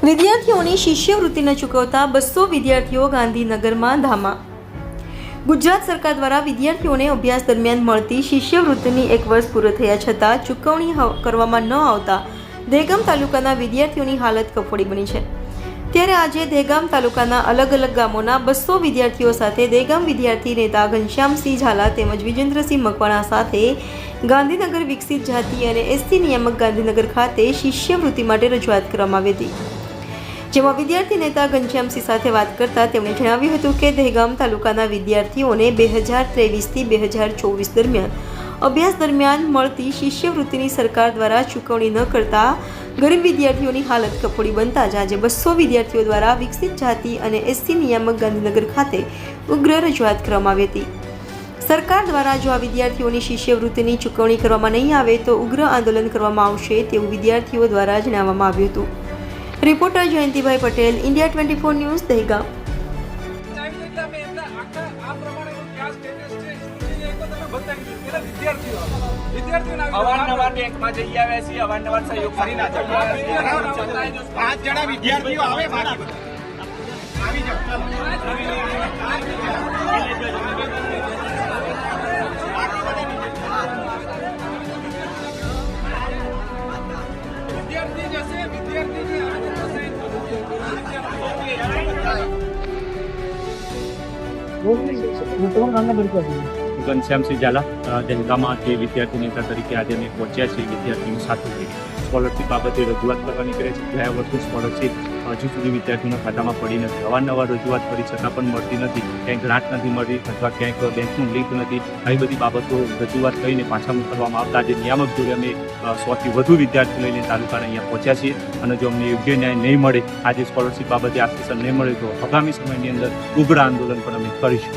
વિદ્યાર્થીઓની શિષ્યવૃત્તિ ન ચૂકવતા 200 વિદ્યાર્થીઓ ગાંધીનગરમાં ધામા. ગુજરાત સરકાર દ્વારા વિદ્યાર્થીઓને અભ્યાસ દરમિયાન મળતી શિષ્યવૃત્તિની 1 વર્ષ પૂરો થયા છતાં ચૂકવણી કરવામાં ન આવતા દહેગામ તાલુકાના વિદ્યાર્થીઓની હાલત કફોડી બની છે. ત્યારે આજે દહેગામ તાલુકાના અલગ અલગ ગામોના 200 વિદ્યાર્થીઓ સાથે દહેગામ વિદ્યાર્થી નેતા ઘનશ્યામસિંહ ઝાલા તેમજ વિજેન્દ્રસિંહ મકવાણા સાથે ગાંધીનગર વિકસિત જાતિ અને એસટી નિયામક ગાંધીનગર ખાતે શિષ્યવૃત્તિ માટે રજૂઆત કરવામાં આવી હતી. જેમાં વિદ્યાર્થી નેતા ઘનશ્યામસિંહ સાથે વાત કરતા તેમણે જણાવ્યું હતું કે દહેગામ તાલુકાના વિદ્યાર્થીઓને 2023થી 2024 દરમિયાન અભ્યાસ દરમિયાન મળતી શિષ્યવૃત્તિની સરકાર દ્વારા ચૂકવણી ન કરતા ગરીબ વિદ્યાર્થીઓની હાલત કફોડી બનતા જ આજે 200 વિદ્યાર્થીઓ દ્વારા વિકસિત જાતિ અને એસટી નિયામક ગાંધીનગર ખાતે ઉગ્ર રજૂઆત કરવામાં આવી હતી. સરકાર દ્વારા જો આ વિદ્યાર્થીઓની શિષ્યવૃત્તિની ચૂકવણી કરવામાં નહીં આવે તો ઉગ્ર આંદોલન કરવામાં આવશે તેવું વિદ્યાર્થીઓ દ્વારા જણાવવામાં આવ્યું હતું. Reporter Jayantibhai Patel, India 24 news, Dahegam. અવારનવાર બેંકમાં જઈ આવ્યા છીએ, અવારનવાર સહયોગ કરીને 5 જણા વિદ્યાર્થીઓ આવે બાકી આવી જાઓ. વિદ્યાર્થી જશે, વિદ્યાર્થીની ઘનશ્યામસિંહ ઝાલા દહેગામમાં જે વિદ્યાર્થી નેતા તરીકે આજે અમે પહોંચ્યા છીએ. વિદ્યાર્થીઓ સાથે સ્કોલરશીપ બાબતે રજૂઆત કરવાની કરે છે. ગયા વર્ષની સ્કોલરશીપ હજુ સુધી વિદ્યાર્થીઓના ખાતામાં પડી નથી. અવારનવાર રજૂઆત કરી છતાં પણ મળતી નથી. ક્યાંક ગ્રાન્ટ નથી મળતી અથવા ક્યાંક બેંકનું લિંક નથી. આવી બધી બાબતો રજૂઆત કરીને પાછા મોકલવામાં આવતા આજે નિયામક જોડે અમે 100થી વધુ વિદ્યાર્થીઓ લઈને તાલુકાના અહીંયા પહોંચ્યા છીએ. અને જો અમને યોગ્ય ન્યાય નહીં મળે, આજે સ્કોલરશીપ બાબતે આશ્વાસન નહીં મળે તો આગામી સમયની અંદર ઉગ્ર આંદોલન પણ અમે કરીશું.